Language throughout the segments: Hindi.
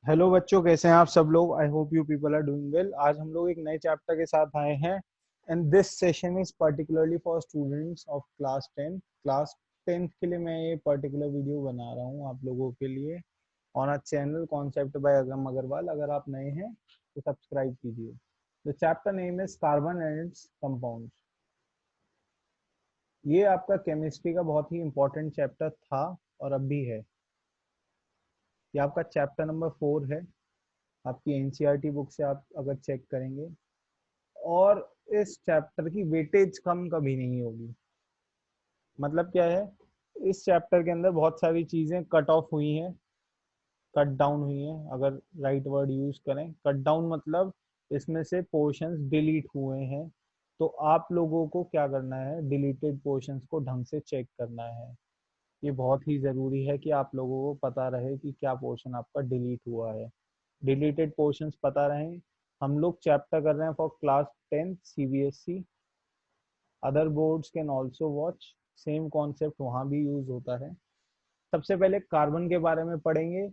हेलो बच्चों, कैसे हैं आप सब लोग। I hope you people are doing well. आज हम लोग एक नए चैप्टर के साथ आए हैं and this session is particularly for students of class 10th के लिए मैं ये पर्टिकुलर वीडियो बना रहा हूँ आप लोगों के लिए on a channel concept bye अगम अग्रवाल। अगर आप नए हैं तो सब्सक्राइब कीजिए। The chapter name is carbon and it's compounds. ये आपका केमिस्ट्री का बहुत ही इंपॉर्टेंट चैप्टर था और अब भी है। ये आपका चैप्टर नंबर 4 है आपकी एनसीईआरटी बुक से, आप अगर चेक करेंगे। और इस चैप्टर की वेटेज कम कभी नहीं होगी। मतलब क्या है, इस चैप्टर के अंदर बहुत सारी चीजें कट ऑफ हुई हैं, कट डाउन हुई हैं। अगर राइट वर्ड यूज करें, कट डाउन मतलब इसमें से पोर्शंस डिलीट हुए हैं। तो आप लोगों को क्या करना है, डिलीटेड पोर्शंस को ढंग से चेक करना है। ये बहुत ही जरूरी है कि आप लोगों को पता रहे कि क्या पोर्शन आपका डिलीट हुआ है। डिलीटेड पोर्शंस पता रहें। हम लोग चैप्टर कर रहे हैं for class 10 CBSE. Other boards can also watch, same concept वहाँ भी यूज होता है। सबसे पहले कार्बन के बारे में पढ़ेंगे,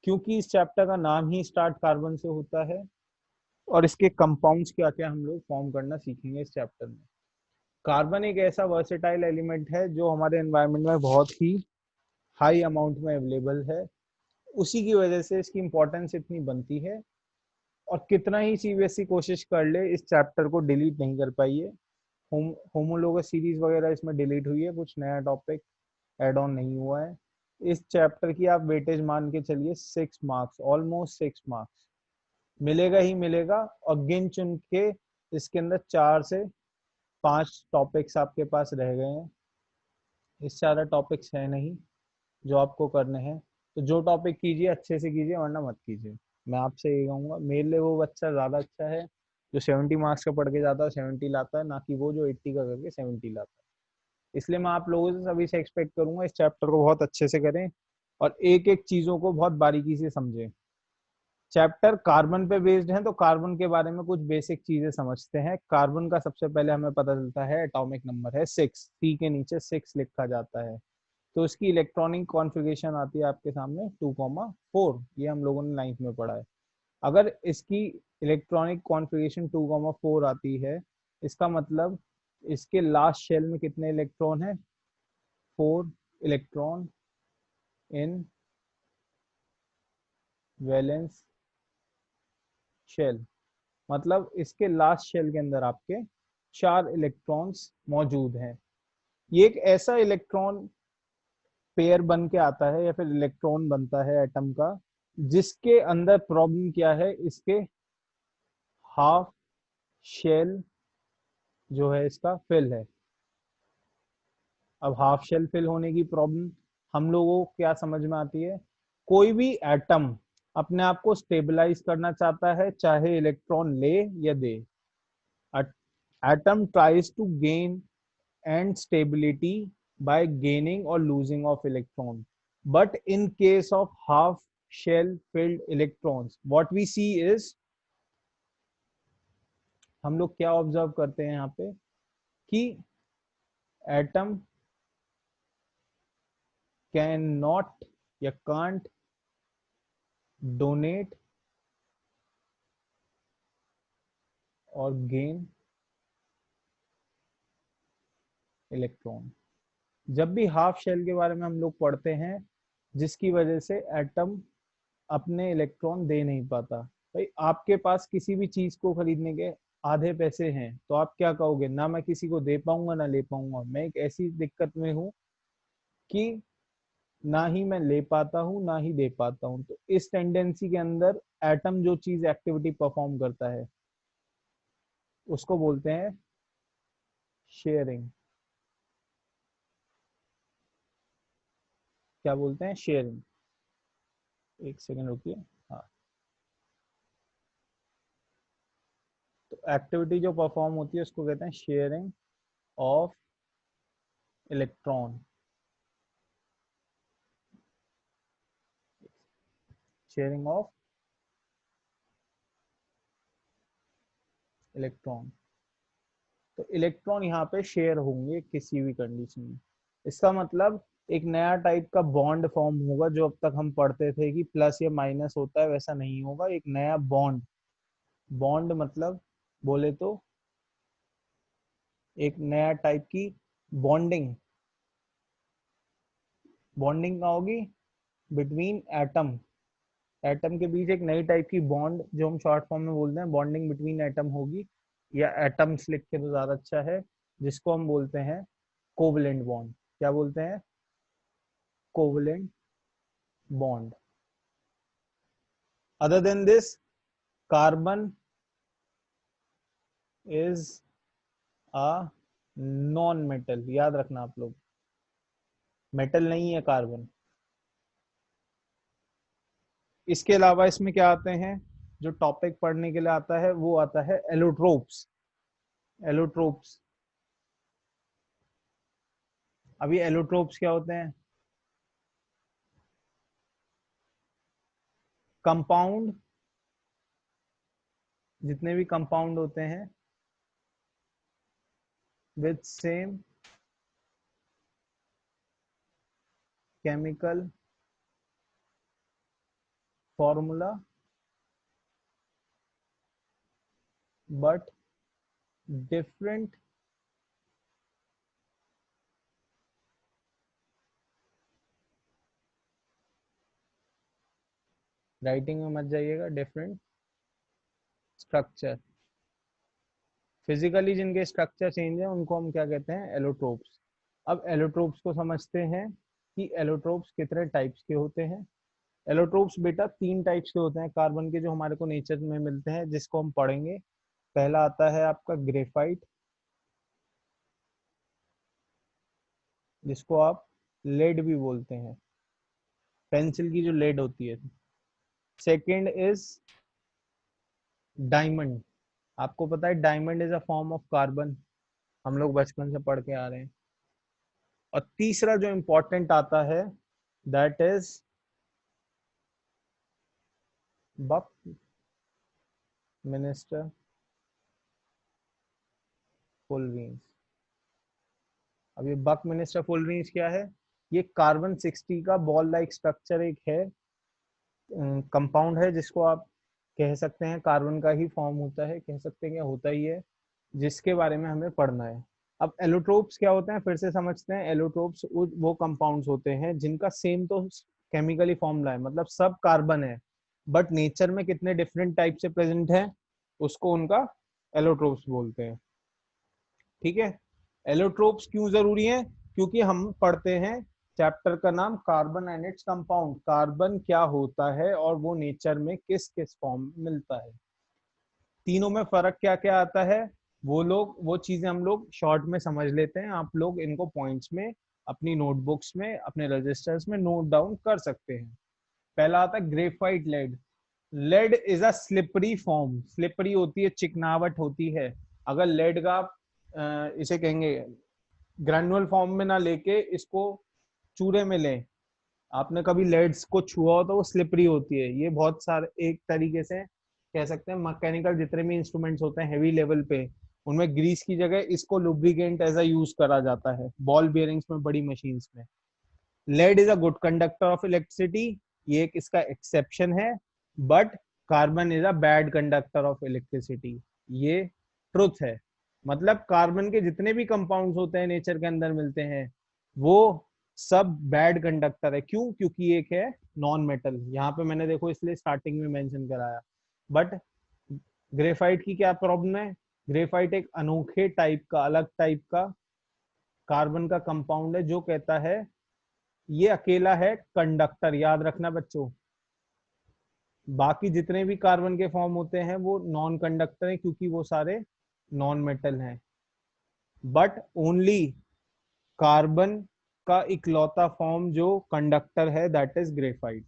क्योंकि इस चैप्टर का नाम ही स्टार्ट कार्बन से होता है। और इसके कंपाउंड्स क्या क्या हम लोग फॉर्म करना सीखेंगे इस चैप्टर में। कार्बन एक ऐसा वर्सेटाइल एलिमेंट है जो हमारे एनवायरनमेंट में बहुत ही हाई अमाउंट में अवेलेबल है। उसी की वजह से इसकी इंपॉर्टेंस इतनी बनती है। और कितना ही सीबीएसई कोशिश कर ले, इस चैप्टर को डिलीट नहीं कर पाई है। होमोलोगस सीरीज वगैरह इसमें डिलीट हुई है, कुछ नया टॉपिक एड ऑन नहीं हुआ है। इस चैप्टर की आप वेटेज मान के चलिए 6 मार्क्स, ऑलमोस्ट 6 मार्क्स मिलेगा ही मिलेगा। और गिन चुन के इसके अंदर 4 से 5 टॉपिक्स आपके पास रह गए हैं। इससे ज़्यादा टॉपिक्स है नहीं जो आपको करने हैं। तो जो टॉपिक कीजिए अच्छे से कीजिए, वरना मत कीजिए। मैं आपसे ये कहूँगा, मेरे लिए वो बच्चा ज़्यादा अच्छा है जो 70 मार्क्स का पढ़ के जाता है 70 लाता है, ना कि वो जो 80 का करके 70 लाता है। इसलिए मैं आप लोगों से सभी से एक्सपेक्ट करूंगा इस चैप्टर को बहुत अच्छे से करें और एक एक चीज़ों को बहुत बारीकी से समझें। चैप्टर कार्बन पे बेस्ड है तो कार्बन के बारे में कुछ बेसिक चीजें समझते हैं। कार्बन का सबसे पहले हमें पता चलता है एटॉमिक नंबर है 6, सी के नीचे 6 लिखा जाता है। तो इसकी इलेक्ट्रॉनिक कॉन्फ़िगरेशन आती है आपके सामने 2,4। ये हम लोगों ने 9th में पढ़ा है। अगर इसकी इलेक्ट्रॉनिक कॉन्फ़िगरेशन 2,4 आती है, इसका मतलब इसके लास्ट शेल में कितने इलेक्ट्रॉन है, 4 इलेक्ट्रॉन इन वैलेंस शेल। मतलब इसके लास्ट शेल के अंदर आपके 4 इलेक्ट्रॉन्स मौजूद हैं। ये एक ऐसा इलेक्ट्रॉन पेयर बन के आता है या फिर इलेक्ट्रॉन बनता है एटम का, जिसके अंदर प्रॉब्लम क्या है, इसके हाफ शेल जो है इसका फिल है। अब हाफ शेल फिल होने की प्रॉब्लम हम लोगों को क्या समझ में आती है, कोई भी एटम अपने आप को स्टेबलाइज करना चाहता है, चाहे इलेक्ट्रॉन ले या दे। Atom tries to gain and stability by gaining or losing of electron. But in case of half shell filled electrons, what we see is, हम लोग क्या ऑब्जर्व करते हैं यहाँ पे कि एटम कैन नॉट या कांट डोनेट और गेन इलेक्ट्रॉन। जब भी हाफ शेल के बारे में हम लोग पढ़ते हैं, जिसकी वजह से एटम अपने इलेक्ट्रॉन दे नहीं पाता। भाई आपके पास किसी भी चीज को खरीदने के आधे पैसे हैं तो आप क्या कहोगे, ना मैं किसी को दे पाऊंगा ना ले पाऊंगा। मैं एक ऐसी दिक्कत में हूँ कि ना ही मैं ले पाता हूँ ना ही दे पाता हूँ। तो इस टेंडेंसी के अंदर एटम जो चीज एक्टिविटी परफॉर्म करता है उसको बोलते हैं शेयरिंग। क्या बोलते हैं, शेयरिंग। एक सेकंड रुकिए। हाँ, तो एक्टिविटी जो परफॉर्म होती है उसको कहते हैं sharing of electron. Sharing of electron. तो इलेक्ट्रॉन यहाँ पे शेयर होंगे किसी भी कंडीशन में। इसका मतलब एक नया टाइप का बॉन्ड फॉर्म होगा, जो अब तक हम पढ़ते थे कि प्लस या माइनस होता है, वैसा नहीं होगा। एक नया बॉन्ड, बॉन्ड मतलब बोले तो एक नया टाइप की बॉन्डिंग, बॉन्डिंग का होगी बिटवीन एटम, एटम के बीच एक नई टाइप की बॉन्ड, जो हम शॉर्ट फॉर्म में बोलते हैं बॉन्डिंग बिटवीन एटम होगी, या एटम्स लिख के तो ज्यादा अच्छा है, जिसको हम बोलते हैं कोवलेंट बॉन्ड। क्या बोलते हैं? Covalent bond. Other than this, carbon is a non metal. याद रखना आप लोग, मेटल नहीं है कार्बन। इसके अलावा इसमें क्या आते हैं, जो टॉपिक पढ़ने के लिए आता है वो आता है एलोट्रोप्स। एलोट्रोप्स, अभी एलोट्रोप्स क्या होते हैं? कंपाउंड, जितने भी कंपाउंड होते हैं with same chemical formula but different, writing में मत जाइएगा, डिफरेंट स्ट्रक्चर। फिजिकली जिनके स्ट्रक्चर चेंज है उनको हम क्या कहते हैं? एलोट्रोप्स। अब एलोट्रोप्स को समझते हैं कि एलोट्रोप्स कितने टाइप्स के होते हैं। एलोट्रोप्स बेटा तीन टाइप्स के होते हैं कार्बन के, जो हमारे को नेचर में मिलते हैं, जिसको हम पढ़ेंगे। पहला आता है आपका ग्रेफाइट, जिसको आप लेड भी बोलते हैं, पेंसिल की जो लेड होती है। Second is diamond. आपको पता है diamond is a form of carbon, हम लोग बचपन से पढ़ के आ रहे हैं। और तीसरा जो इंपॉर्टेंट आता है, दैट इज बक मिनिस्टर फुलवीन्स। अब ये बक मिनिस्टर फुलवीन्स क्या है? ये कार्बन 60 का बॉल लाइक स्ट्रक्चर एक है, कंपाउंड है, जिसको आप कह सकते हैं कार्बन का ही फॉर्म होता है, कह सकते हैं क्या होता ही है, जिसके बारे में हमें पढ़ना है। अब एलोट्रोप्स क्या होते हैं, फिर से समझते हैं। एलोट्रोप्स वो कंपाउंड्स होते हैं जिनका सेम तो केमिकली फॉर्मूला है, मतलब सब कार्बन है, बट नेचर में कितने डिफरेंट टाइप से प्रेजेंट है, उसको उनका एलोट्रोप्स बोलते हैं। ठीक है। एलोट्रोप्स क्यों जरूरी है? क्योंकि हम पढ़ते हैं चैप्टर का नाम carbon and its compound, carbon क्या होता है और वो नेचर में किस किस फॉर्म में मिलता है, तीनों में फर्क क्या क्या आता है, वो चीजें हम लोग शॉर्ट में समझ लेते हैं। आप लोग इनको पॉइंट्स में अपनी नोटबुक्स में अपने रजिस्टर्स में नोट डाउन कर सकते हैं। पहला आता है graphite lead. Lead is a slippery form, slippery होती है, चिकनावट होती है। अगर लेड का आप इसे कहेंगे ग्रैनुअल फॉर्म में ना लेके इसको चूरे में लें, आपने कभी लेड्स को छुआ हो तो वो स्लिपरी होती है। ये बहुत सारे एक तरीके से कह सकते हैं मैकेनिकल जितने भी इंस्ट्रूमेंट्स होते हैं हैवी लेवल पे, उनमें ग्रीस की जगह इसको लुब्रिकेंट एज अ यूज करा जाता है, बॉल बियरिंग्स में, बड़ी मशीन्स में। Lead is a good conductor of electricity, ये एक इसका एक्सेप्शन है, but carbon is a bad conductor of electricity, ये ट्रुथ है। मतलब कार्बन के जितने भी कंपाउंड्स होते हैं नेचर के अंदर मिलते हैं, वो सब बैड कंडक्टर है। क्यों? क्योंकि एक है नॉन मेटल, यहाँ पे मैंने देखो इसलिए स्टार्टिंग में मेंशन कराया। बट ग्रेफाइट की क्या प्रॉब्लम है? ग्रेफाइट एक अनोखे टाइप का, अलग टाइप का कार्बन का कंपाउंड है, जो कहता है ये अकेला है कंडक्टर। याद रखना बच्चों, बाकी जितने भी कार्बन के फॉर्म होते हैं वो नॉन कंडक्टर हैं, क्योंकि वो सारे नॉन मेटल हैं। बट ओनली कार्बन का इकलौता फॉर्म जो कंडक्टर है, that is graphite.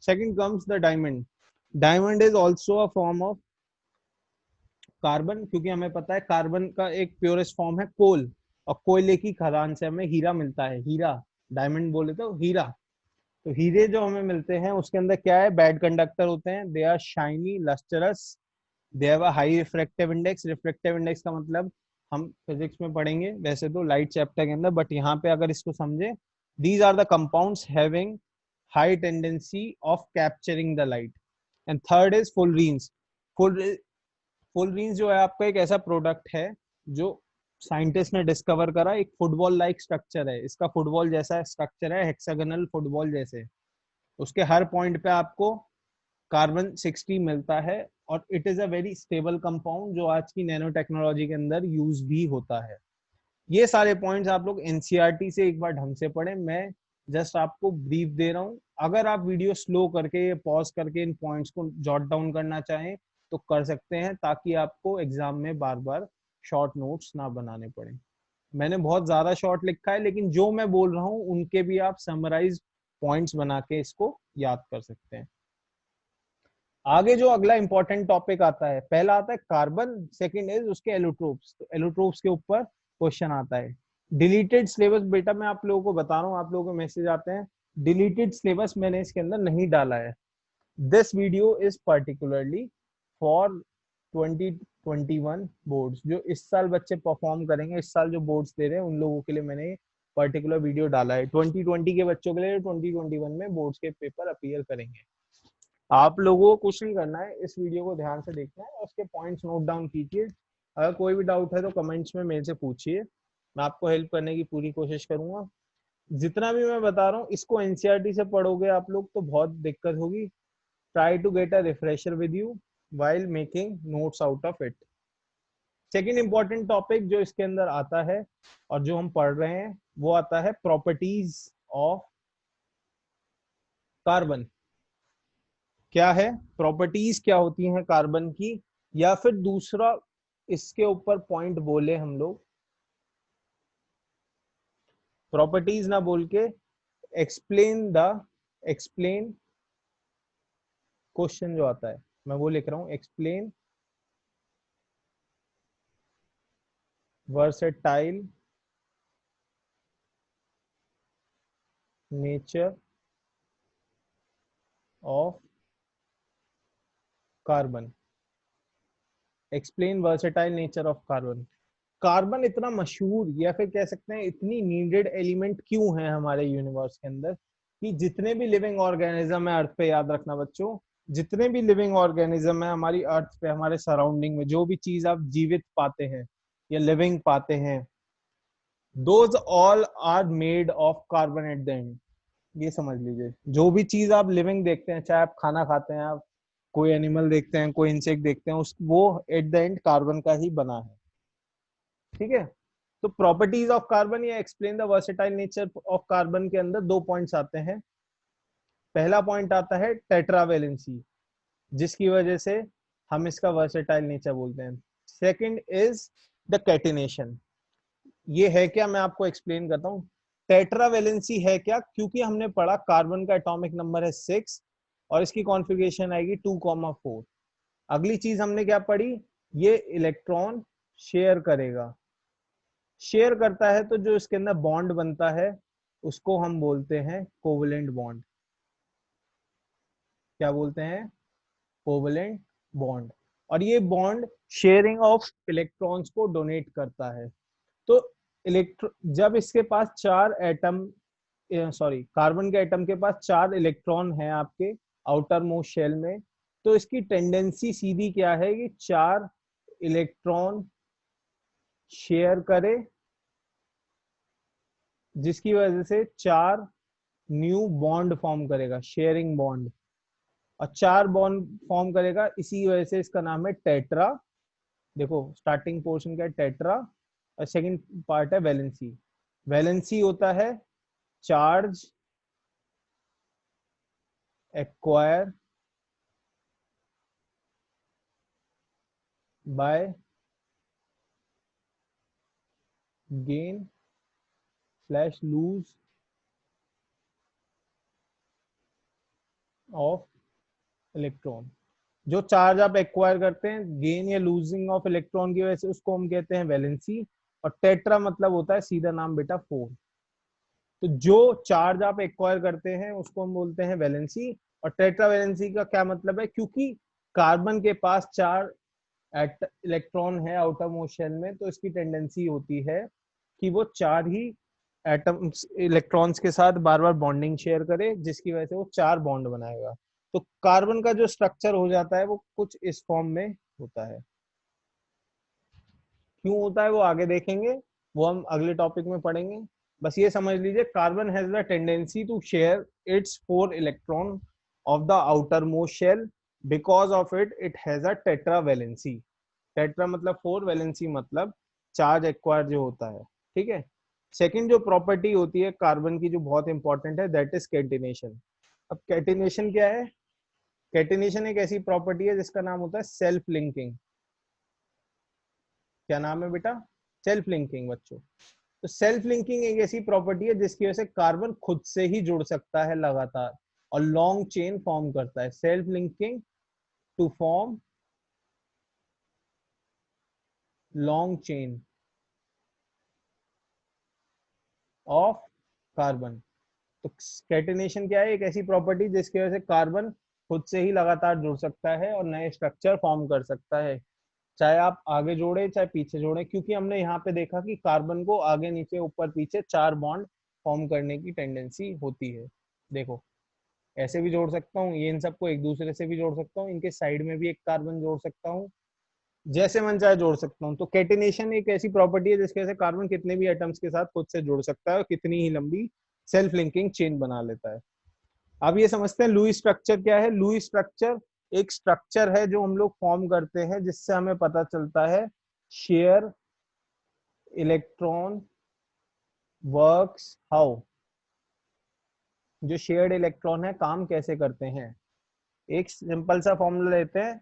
Second comes the diamond. Diamond is also a form of carbon, क्योंकि हमें पता है कार्बन का एक प्योरेस्ट फॉर्म है कोल, और कोयले की खदान से हमें हीरा मिलता है, हीरा। डायमंड बोले तो हीरा। तो हीरे जो हमें मिलते हैं उसके अंदर क्या है? बैड कंडक्टर होते हैं, they are shiny lustrous, they have a high refractive index. Refractive index का मतलब हम फिजिक्स में पढ़ेंगे वैसे तो लाइट चैप्टर के अंदर, बट यहाँ पे अगर इसको समझे, These are the compounds having high tendency of capturing the light. And third is fullerenes. फुलरीन्स जो है आपका एक ऐसा प्रोडक्ट है जो साइंटिस्ट ने डिस्कवर करा, एक फुटबॉल लाइक स्ट्रक्चर है, इसका फुटबॉल जैसा स्ट्रक्चर है, हेक्सागोनल फुटबॉल जैसे, उसके हर पॉइंट पे आपको कार्बन 60 मिलता है और it is a very stable compound जो आज की नैनो टेक्नोलॉजी के अंदर यूज भी होता है। ये सारे पॉइंट्स आप लोग एनसीईआरटी से एक बार ढंग से पढ़ें, मैं जस्ट आपको ब्रीफ दे रहा हूँ। अगर आप वीडियो स्लो करके पॉज करके इन पॉइंट्स को जॉट डाउन करना चाहें तो कर सकते हैं, ताकि आपको एग्जाम में बार बार शॉर्ट नोट्स ना बनाने पड़े। मैंने बहुत ज्यादा शॉर्ट लिखा है, लेकिन जो मैं बोल रहा हूँ उनके भी आप समराइज पॉइंट्स बना के इसको याद कर सकते हैं। आगे जो अगला इंपॉर्टेंट टॉपिक आता है, पहला आता है कार्बन, सेकंड इज उसके एलोट्रोप्स। तो एलोट्रोप्स के ऊपर क्वेश्चन आता है। डिलीटेड सिलेबस, बेटा मैं आप लोगों को बता रहा हूँ, आप लोगों को मैसेज आते हैं, डिलीटेड सिलेबस मैंने इसके अंदर नहीं डाला है। This video is particularly for 2021 boards, जो इस साल बच्चे परफॉर्म करेंगे, इस साल जो बोर्ड्स दे रहे हैं उन लोगों के लिए मैंने पर्टिकुलर वीडियो डाला है। 2020 के बच्चों के लिए 2021 में बोर्ड्स के पेपर अपीयर करेंगे। आप लोगों को कुछ नहीं करना है, इस वीडियो को ध्यान से देखना है और उसके पॉइंट्स नोट डाउन कीजिए। अगर कोई भी डाउट है तो कमेंट्स में मेरे से पूछिए, मैं आपको हेल्प करने की पूरी कोशिश करूंगा। जितना भी मैं बता रहा हूँ इसको एनसीईआरटी से पढ़ोगे आप लोग तो बहुत दिक्कत होगी। Try to get a refresher with you while making notes out of it. Second important topic जो इसके अंदर आता है और जो हम पढ़ रहे हैं वो आता है प्रॉपर्टीज ऑफ कार्बन। क्या है प्रॉपर्टीज, क्या होती हैं कार्बन की, या फिर दूसरा इसके ऊपर पॉइंट बोले हम लोग, प्रॉपर्टीज ना बोल के एक्सप्लेन क्वेश्चन जो आता है मैं वो लिख रहा हूं, explain versatile nature of carbon. Explain versatile nature of carbon. Carbon इतना मशहूर या फिर कह सकते हैं इतनी नीडेड एलिमेंट क्यों है हमारे यूनिवर्स के अंदर, कि जितने भी लिविंग ऑर्गेनिज्म है अर्थ पे, याद रखना बच्चों, जितने भी लिविंग ऑर्गेनिज्म है हमारी अर्थ पे, हमारे सराउंडिंग में, जो भी चीज आप जीवित पाते हैं या लिविंग पाते हैं, those all are made of carbon at the end. ये समझ लीजिए, जो भी चीज आप लिविंग देखते हैं, चाहे आप खाना खाते हैं, आप कोई एनिमल देखते हैं, कोई इंसेक्ट देखते हैं, उस वो एट द एंड कार्बन का ही बना है। ठीक है, तो प्रॉपर्टीज ऑफ कार्बन या explain the versatile nature of carbon के अंदर दो पॉइंट्स आते हैं। पहला पॉइंट आता है टेट्रावेलेंसी, जिसकी वजह से हम इसका वर्सेटाइल नेचर बोलते हैं। Second is the catenation. ये है क्या, मैं आपको एक्सप्लेन करता हूँ। टेट्रावेलेंसी है क्या, क्योंकि हमने पढ़ा कार्बन का एटॉमिक नंबर है 6 और इसकी कॉन्फ़िगरेशन आएगी 2,4। अगली चीज हमने क्या पढ़ी, ये इलेक्ट्रॉन शेयर करेगा, शेयर करता है तो जो इसके अंदर बॉन्ड बनता है उसको हम बोलते हैं कोवलेंट बॉन्ड। क्या बोलते हैं, कोवलेंट बॉन्ड। और ये बॉन्ड शेयरिंग ऑफ इलेक्ट्रॉन्स को डोनेट करता है। तो जब इसके पास चार एटम, सॉरी कार्बन के एटम के पास 4 इलेक्ट्रॉन है आपके आउटर मोस्ट शेल में, तो इसकी टेंडेंसी सीधी क्या है कि 4 इलेक्ट्रॉन शेयर करे, जिसकी वजह से 4 न्यू बॉन्ड फॉर्म करेगा, शेयरिंग बॉन्ड, और 4 बॉन्ड फॉर्म करेगा, इसी वजह से इसका नाम है टेट्रा। देखो स्टार्टिंग पोर्शन का है टेट्रा और सेकंड पार्ट है वैलेंसी। वैलेंसी होता है charge acquire by gain slash lose of electron. जो चार्ज आप एक्वायर करते हैं गेन या लूजिंग ऑफ इलेक्ट्रॉन की वजह से, उसको हम कहते हैं वैलेंसी। और टेट्रा मतलब होता है सीधा नाम बेटा 4। तो जो चार्ज आप एक्वायर करते हैं उसको हम बोलते हैं वैलेंसी। और टेट्रा वैलेंसी का क्या मतलब है, क्योंकि कार्बन के पास 4 इलेक्ट्रॉन है आउटर मोस्ट शेल में, तो इसकी टेंडेंसी होती है कि वो 4 ही एटम्स इलेक्ट्रॉन्स के साथ बार बार बॉन्डिंग शेयर करे, जिसकी वजह से वो 4 बॉन्ड बनाएगा। तो कार्बन का जो स्ट्रक्चर हो जाता है वो कुछ इस फॉर्म में होता है। क्यों होता है वो आगे देखेंगे, वो हम अगले टॉपिक में पढ़ेंगे। बस ये समझ लीजिए, carbon has the tendency to share its 4 electron of the outer most shell, because of it has a tetra valency. Tetra मतलब 4, वैलेंसी मतलब चार्ज एक्वायर जो होता है, ठीक है। सेकंड जो प्रॉपर्टी होती है कार्बन की जो बहुत इंपॉर्टेंट है, दैट इज कैटिनेशन। अब कैटिनेशन क्या है? कैटिनेशन एक ऐसी प्रॉपर्टी है जिसका नाम होता है सेल्फ लिंकिंग। क्या नाम है बेटा? सेल्फ लिंकिंग बच्चों। तो सेल्फ लिंकिंग एक ऐसी प्रॉपर्टी है जिसकी वजह से कार्बन खुद से ही जुड़ सकता है लगातार और लॉन्ग चेन फॉर्म करता है। Self linking to form long chain of carbon. तो कैटिनेशन क्या है? एक ऐसी प्रॉपर्टी जिसकी वजह से कार्बन खुद से ही लगातार जुड़ सकता है और नए स्ट्रक्चर फॉर्म कर सकता है, चाहे आप आगे जोड़े चाहे पीछे जोड़े। क्योंकि हमने यहाँ पे देखा कि कार्बन को आगे नीचे ऊपर पीछे 4 बॉन्ड फॉर्म करने की टेंडेंसी होती है। देखो, ऐसे भी जोड़ सकता हूँ, ये इन सबको एक दूसरे से भी जोड़ सकता हूँ, इनके साइड में भी एक कार्बन जोड़ सकता हूँ, जैसे मन चाहे जोड़ सकता हूँ। तो कैटिनेशन एक ऐसी प्रॉपर्टी है जिसकी वजह से कार्बन कितने भी एटम्स के साथ खुद से जुड़ सकता है और कितनी ही लंबी सेल्फ लिंकिंग चेन बना लेता है। अब ये समझते हैं लुईस स्ट्रक्चर क्या है। लुईस स्ट्रक्चर एक स्ट्रक्चर है जो हम लोग फॉर्म करते हैं जिससे हमें पता चलता है शेयर इलेक्ट्रॉन वर्क्स हाउ। जो शेयर्ड इलेक्ट्रॉन है काम कैसे करते हैं। एक सिंपल सा फॉर्मूला लेते हैं,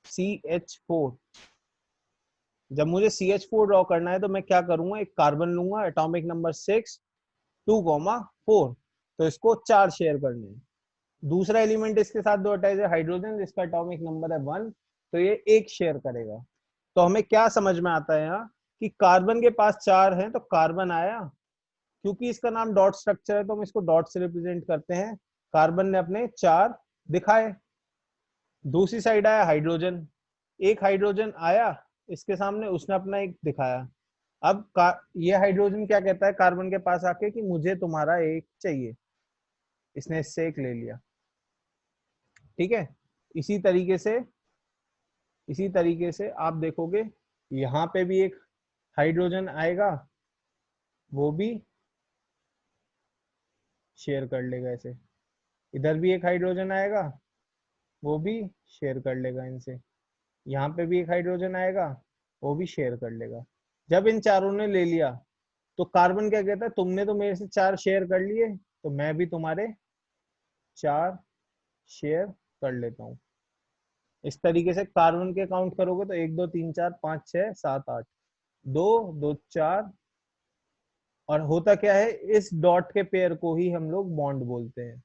CH4। जब मुझे CH4 ड्रॉ करना है तो मैं क्या करूंगा, एक कार्बन लूंगा एटॉमिक नंबर 6 2,4, तो इसको 4 शेयर करने हैं। दूसरा एलिमेंट इसके साथ दो अटैच है, हाइड्रोजन, जिसका एटॉमिक नंबर है 1, तो ये 1 शेयर करेगा। तो हमें क्या समझ में आता है यहाँ कि कार्बन के पास 4 है, तो कार्बन आया, क्योंकि इसका नाम डॉट स्ट्रक्चर है तो हम इसको डॉट से रिप्रेजेंट करते हैं। कार्बन ने अपने 4 दिखाए। दूसरी साइड आया हाइड्रोजन, एक हाइड्रोजन आया इसके सामने, उसने अपना एक दिखाया। अब ये हाइड्रोजन क्या कहता है कार्बन के पास आके कि मुझे तुम्हारा एक चाहिए, इसने इससे एक ले लिया, ठीक है। इसी तरीके से इसी तरीके से आप देखोगे यहाँ पे भी एक हाइड्रोजन आएगा, वो भी शेयर कर लेगा इसे। इधर भी एक हाइड्रोजन आएगा, वो भी शेयर कर लेगा इनसे। यहाँ पे भी एक हाइड्रोजन आएगा, वो भी शेयर कर लेगा। जब इन चारों ने ले लिया तो कार्बन क्या कहता है, तुमने तो मेरे से 4 शेयर कर लिए, तो मैं भी तुम्हारे 4 शेयर कर लेता हूँ। इस तरीके से कार्बन के काउंट करोगे तो 1 2 3 4 5 6 7 8, 2 2 4। और होता क्या है, इस डॉट के पेयर को ही हम लोग बॉन्ड बोलते हैं।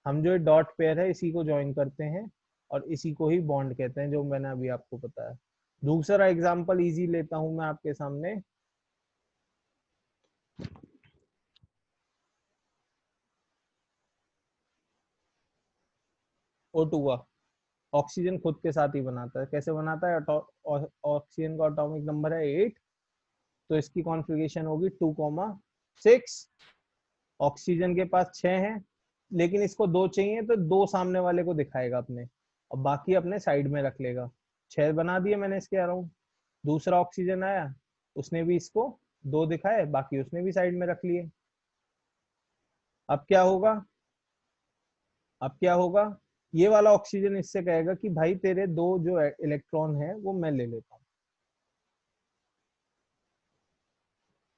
हम जो डॉट पेयर है इसी को ज्वाइन करते हैं और इसी को ही बॉन्ड कहते हैं, जो मैंने अभी आपको बताया। दूसरा एग्जांपल इजी लेता हूं मैं आपके सामने। O2 का ऑक्सीजन खुद के साथ ही बनाता है। कैसे बनाता है? ऑक्सीजन का एटॉमिक नंबर है 8, तो इसकी कॉन्फ़िगरेशन होगी 2,6। ऑक्सीजन के पास 6 हैं, लेकिन इसको 2 चाहिए, तो 2 सामने वाले को दिखाएगा अपने, और बाकी अपने साइड में रख लेगा। 6 बना दिए मैंने इसके अराउंड। दूसरा ऑक्सीजन आया, उसने भी इसको 2 दिखाए, बाकी उसने भी साइड में रख लिए। अब क्या होगा? अब क्या होगा, ये वाला ऑक्सीजन इससे कहेगा कि भाई तेरे 2 जो इलेक्ट्रॉन है वो मैं ले लेता हूँ।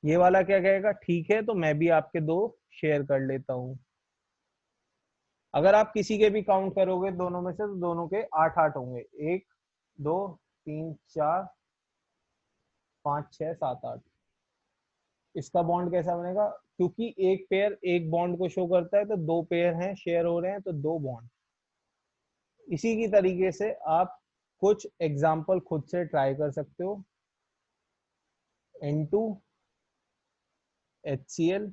ये वाला क्या कहेगा, ठीक है तो मैं भी आपके 2 शेयर कर लेता हूँ। अगर आप किसी के भी काउंट करोगे दोनों में से, तो दोनों के 8 8 होंगे। 1 2 3 4 5 6 7 8। इसका बॉन्ड कैसा बनेगा? क्योंकि एक पेयर एक बॉन्ड को शो करता है, तो 2 पेयर हैं शेयर हो रहे हैं, तो 2 बॉन्ड। इसी की तरीके से आप कुछ एग्जाम्पल खुद से ट्राई कर सकते हो। N2HCl,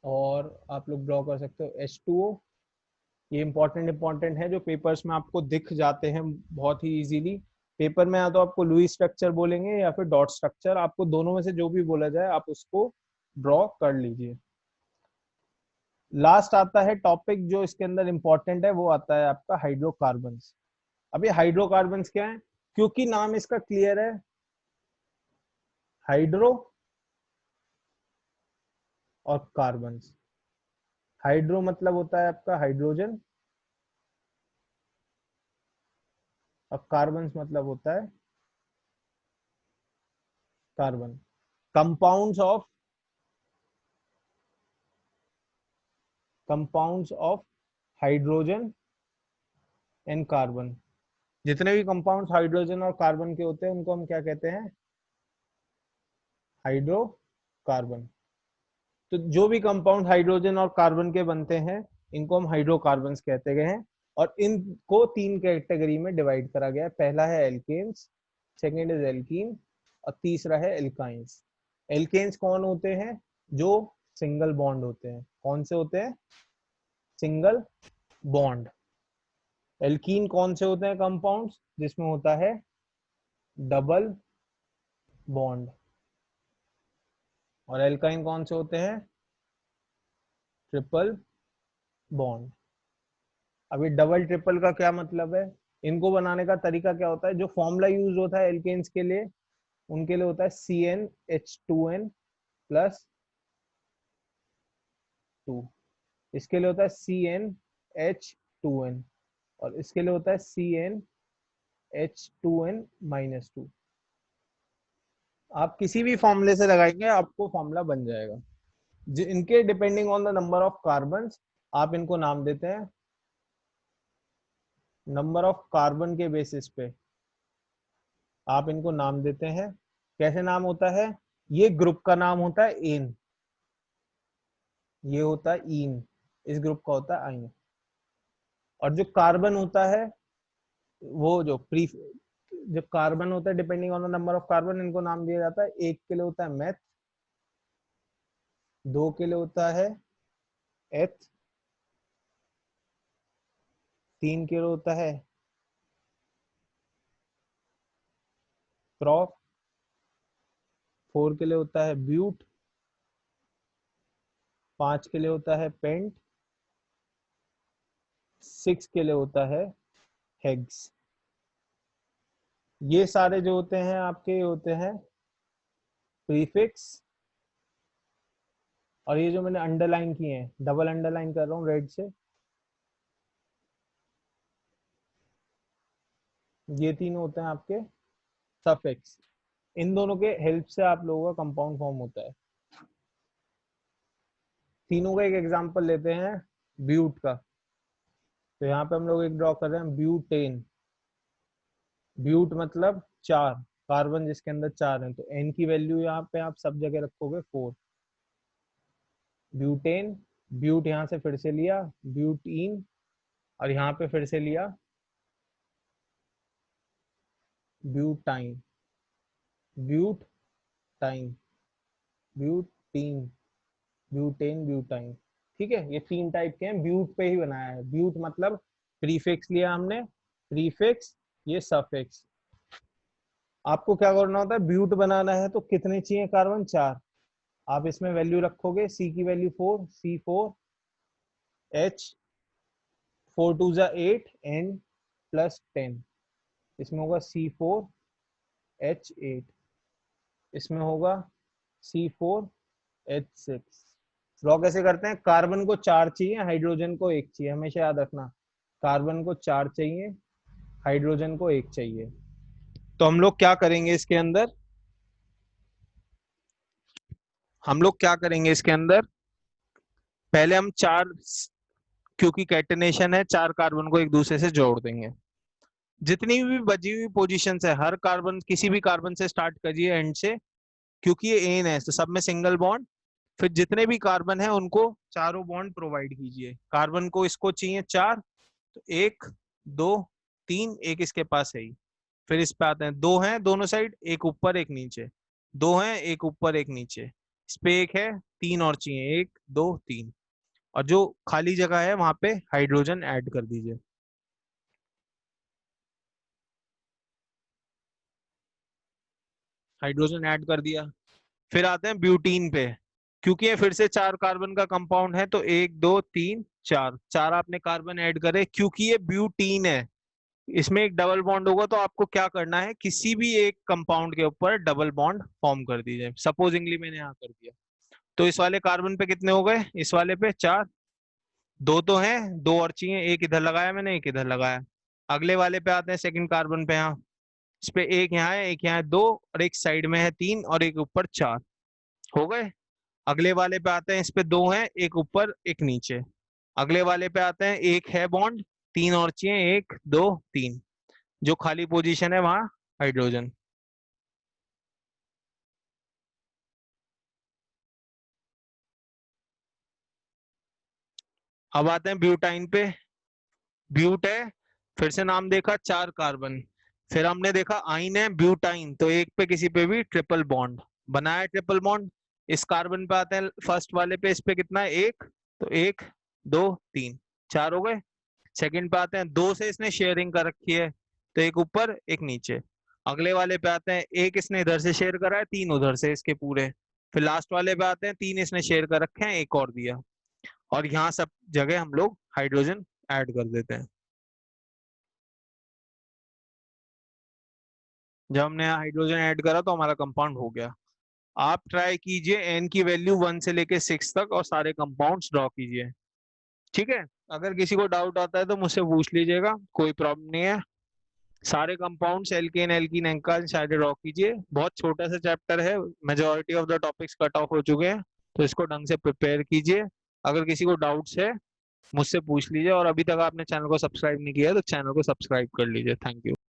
और आप लोग ड्रॉ कर सकते हो H2O। ये इंपॉर्टेंट है जो पेपर्स में आपको दिख जाते हैं बहुत ही इजीली। पेपर में या तो आपको लुईस स्ट्रक्चर बोलेंगे या फिर डॉट स्ट्रक्चर, आपको दोनों में से जो भी बोला जाए आप उसको ड्रॉ कर लीजिए। लास्ट आता है टॉपिक जो इसके अंदर इंपॉर्टेंट है, वो आता है आपका हाइड्रोकार्बन्स। अभी हाइड्रोकार्बन्स क्या है, क्योंकि नाम इसका क्लियर है, हाइड्रो और कार्बन्स। हाइड्रो मतलब होता है आपका हाइड्रोजन और कार्बन्स मतलब होता है carbon. Compounds of hydrogen and carbon. जितने भी कंपाउंड्स हाइड्रोजन और कार्बन के होते हैं उनको हम क्या कहते हैं, हाइड्रोकार्बन। तो जो भी कंपाउंड हाइड्रोजन और कार्बन के बनते हैं इनको हम हाइड्रोकार्बन्स कहते गए हैं। और इनको तीन कैटेगरी में डिवाइड करा गया है। पहला है एल्केन्स, सेकेंड इज एल्कीन और तीसरा है एल्काइंस। एल्केन्स कौन होते हैं, जो सिंगल बॉन्ड होते हैं। कौन से होते हैं, सिंगल बॉन्ड। एल्कीन कौन से होते हैं, कंपाउंड्स जिसमें होता है डबल बॉन्ड। और एल्काइन कौन से होते हैं, ट्रिपल बॉन्ड। अभी डबल ट्रिपल का क्या मतलब है, इनको बनाने का तरीका क्या होता है, जो फॉर्मूला यूज होता है एल्केन्स के लिए उनके लिए होता है CnH2n प्लस 2। इसके लिए होता है CnH2n और इसके लिए होता है CnH2n माइनस 2। आप किसी भी फॉर्मूले से लगाएंगे आपको फॉर्मूला बन जाएगा। इनके depending on the number of carbon आप इनको नाम देते हैं। नंबर ऑफ कार्बन के बेसिस पे आप इनको नाम देते हैं। कैसे नाम होता है, ये ग्रुप का नाम होता है एन, ये होता है इन, इस ग्रुप का होता है आइन। और जो कार्बन होता है वो जो कार्बन होता है depending on the number of carbon इनको नाम दिया जाता है। एक के लिए होता है मेथ, दो के लिए होता है एथ, तीन के लिए होता है प्रॉप, फोर के लिए होता है ब्यूट, पांच के लिए होता है पेंट, सिक्स के लिए होता है हेग्स। ये सारे जो होते हैं आपके होते हैं प्रीफिक्स। और ये जो मैंने अंडरलाइन किए हैं, डबल अंडरलाइन कर रहा हूँ रेड से, ये तीन होते हैं आपके सफिक्स। इन दोनों के हेल्प से आप लोगों का कंपाउंड फॉर्म होता है। तीनों का एक एग्जांपल लेते हैं ब्यूट का। तो यहाँ पे हम लोग एक ड्रॉ कर रहे हैं ब्यूटेन। ब्यूट मतलब चार, कार्बन जिसके अंदर चार हैं, तो एन की वैल्यू यहाँ पे आप सब जगह रखोगे 4। ब्यूटेन, ब्यूट यहाँ से फिर से लिया ब्यूटीन और यहाँ पे फिर से लिया butyne, butyne, butene, butane, butyne. ठीक है, ये तीन टाइप के हैं, ब्यूट पे ही बनाया है। ब्यूट मतलब प्रीफिक्स लिया हमने, प्रीफिक्स ये सफिक्स। आपको क्या करना होता है, ब्यूट बनाना है तो कितने चाहिए कार्बन, चार। आप इसमें वैल्यू रखोगे, सी की वैल्यू 4, C4, H, 4 2 जा 8, N प्लस 10। इसमें होगा C4H8, इसमें होगा C4H6। ड्रॉ कैसे करते हैं, कार्बन को चार चाहिए, हाइड्रोजन को एक चाहिए, हमेशा याद रखना। कार्बन को चार चाहिए, हाइड्रोजन को एक चाहिए। तो हम लोग क्या करेंगे इसके अंदर, हम लोग क्या करेंगे इसके अंदर, पहले हम चार, क्योंकि कैटेनेशन है, चार कार्बन को एक दूसरे से जोड़ देंगे। जितनी भी बची हुई पोजीशन है, हर कार्बन किसी भी कार्बन से स्टार्ट करिए एंड से, क्योंकि ये एन है तो सब में सिंगल बॉन्ड। फिर जितने भी कार्बन है उनको चारों बॉन्ड प्रोवाइड कीजिए। कार्बन को इसको चाहिए चार, तो एक, दो, तीन, एक इसके पास है ही। फिर इस पे आते हैं, दो हैं दोनों साइड, एक ऊपर एक नीचे, दो हैं एक ऊपर एक नीचे, इस पे एक है, तीन और चाहिए, एक दो तीन। और जो खाली जगह है वहां पे हाइड्रोजन ऐड कर दीजिए। हाइड्रोजन ऐड कर दिया। फिर आते हैं ब्यूटीन पे, क्योंकि ये फिर से 4 कार्बन का कंपाउंड है, तो 1 2 3 4, 4 आपने कार्बन ऐड करे। क्योंकि ये ब्यूटीन है, इसमें एक डबल बॉन्ड होगा, तो आपको क्या करना है, किसी भी एक कंपाउंड के ऊपर डबल बॉन्ड फॉर्म कर दीजिए। सपोजिंगली मैंने यहाँ कर दिया, तो इस वाले कार्बन पे कितने हो गए, इस वाले पे 4, 2 तो हैं, 2 और चाहिए, एक इधर लगाया मैंने, एक इधर लगाया। अगले वाले पे आते हैं, सेकंड कार्बन पे। यहाँ इस पे एक यहाँ है, एक यहाँ है, 2, और एक साइड में है 3, और एक ऊपर 4, हो गए। अगले वाले पे आते हैं, इस पे 2 हैं, एक ऊपर एक नीचे। अगले वाले पे आते हैं, एक है बॉन्ड, 3 और चाहिए, 1 2 3, जो खाली पोजीशन है वहां हाइड्रोजन। अब आते हैं ब्यूटाइन पे। ब्यूट है, फिर से नाम देखा, 4 कार्बन। फिर हमने देखा आइन है, ब्यूटाइन, तो एक पे किसी पे भी ट्रिपल बॉन्ड बनाया, ट्रिपल बॉन्ड। इस कार्बन पे आते हैं, फर्स्ट वाले पे, इस पे कितना है, 1, तो 1 2 3 4 हो गए। सेकंड पे आते हैं, 2 से इसने शेयरिंग कर रखी है, तो एक ऊपर एक नीचे। अगले वाले पे आते हैं, एक इसने इधर से शेयर करा है, 3 उधर से इसके पूरे। फिर लास्ट वाले पे आते हैं, 3 इसने शेयर कर रखे हैं, एक और दिया। और यहाँ सब जगह हम लोग हाइड्रोजन ऐड कर देते हैं। जब हमने हाइड्रोजन ऐड करा तो हमारा कंपाउंड हो गया। आप ट्राई कीजिए एन की वैल्यू 1 से लेके 6 तक और सारे कंपाउंड्स ड्रॉ कीजिए, ठीक है। अगर किसी को डाउट आता है तो मुझसे पूछ लीजिएगा, कोई प्रॉब्लम नहीं है। सारे कंपाउंड्स एल्केन एल्कीन एल्काइन सारे ड्रॉ कीजिए। बहुत छोटा सा चैप्टर है, majority of the topics cut off हो चुके हैं, तो इसको ढंग से प्रिपेयर कीजिए। अगर किसी को डाउट्स है मुझसे पूछ लीजिए, और अभी तक आपने चैनल को सब्सक्राइब नहीं किया है तो चैनल को सब्सक्राइब कर लीजिए। Thank you.